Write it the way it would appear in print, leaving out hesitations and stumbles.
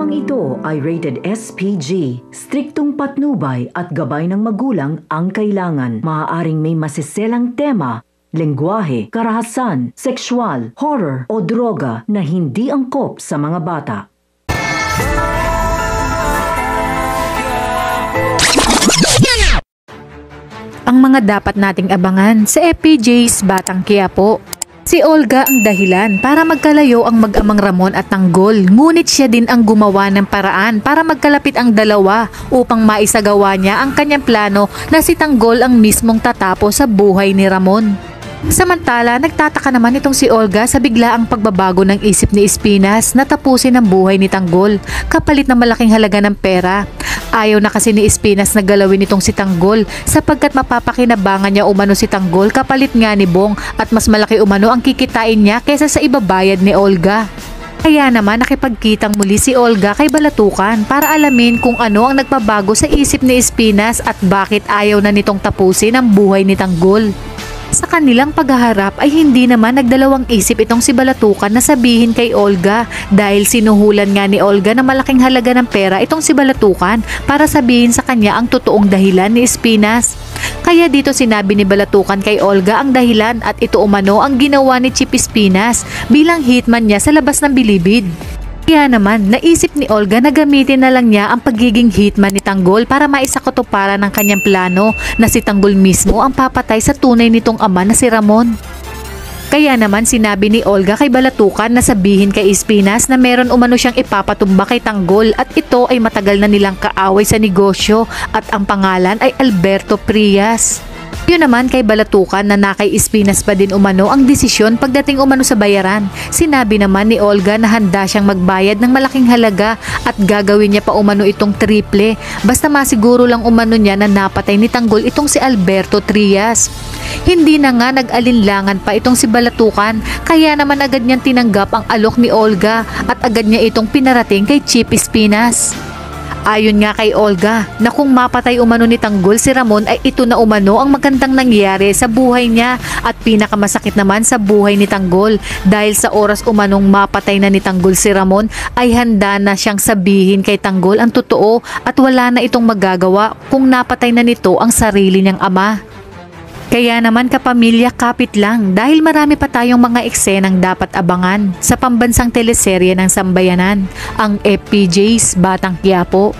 Programang ito ay rated SPG. Striktong patnubay at gabay ng magulang ang kailangan. Maaaring may masiselang tema, lengguwahe, karahasan, sexual, horror o droga na hindi angkop sa mga bata. Ang mga dapat nating abangan sa FPJ's Batang Quiapo. Si Olga ang dahilan para magkalayo ang mag-amang Ramon at Tanggol, ngunit siya din ang gumawa ng paraan para magkalapit ang dalawa upang maisagawa niya ang kanyang plano na si Tanggol ang mismong tatapos sa buhay ni Ramon. Samantala, nagtataka naman itong si Olga sa biglaang pagbabago ng isip ni Espinas na tapusin ang buhay ni Tanggol kapalit ng malaking halaga ng pera. Ayaw na kasi ni Espinas na galawin itong si Tanggol sapagkat mapapakinabangan niya umano si Tanggol kapalit nga ni Bong at mas malaki umano ang kikitain niya kaysa sa ibabayad ni Olga. Kaya naman nakipagkitang muli si Olga kay Balatukan para alamin kung ano ang nagpabago sa isip ni Espinas at bakit ayaw na nitong tapusin ang buhay ni Tanggol. Sa kanilang paghaharap ay hindi naman nagdalawang isip itong si Balatukan na sabihin kay Olga dahil sinuhulan nga ni Olga na malaking halaga ng pera itong si Balatukan para sabihin sa kanya ang totoong dahilan ni Espinas. Kaya dito sinabi ni Balatukan kay Olga ang dahilan at ito umano ang ginawa ni Chief Espinas bilang hitman niya sa labas ng bilibid. Kaya naman, naisip ni Olga na gamitin na lang niya ang pagiging hitman ni Tanggol para maisakatuparan ng kanyang plano na si Tanggol mismo ang papatay sa tunay nitong ama na si Ramon. Kaya naman sinabi ni Olga kay Balatukan na sabihin kay Espinas na meron umano siyang ipapatumba kay Tanggol at ito ay matagal na nilang kaaway sa negosyo at ang pangalan ay Alberto Prias. Yun naman kay Balatukan na nakay Espinas pa din umano ang desisyon pagdating umano sa bayaran. Sinabi naman ni Olga na handa siyang magbayad ng malaking halaga at gagawin niya pa umano itong triple basta masiguro lang umano niya na napatay ni Tanggol itong si Alberto Trias. Hindi na nga nag-alinlangan pa itong si Balatukan kaya naman agad niyang tinanggap ang alok ni Olga at agad niya itong pinarating kay Chief Espinas. Ayon nga kay Olga na kung mapatay umano ni Tanggol si Ramon ay ito na umano ang magandang nangyari sa buhay niya at pinakamasakit naman sa buhay ni Tanggol dahil sa oras umanong mapatay na ni Tanggol si Ramon ay handa na siyang sabihin kay Tanggol ang totoo at wala na itong magagawa kung napatay na nito ang sarili niyang ama. Kaya naman kapamilya, kapit lang dahil marami pa tayong mga eksenang dapat abangan sa pambansang teleserye ng sambayanan, ang FPJ's Batang Quiapo.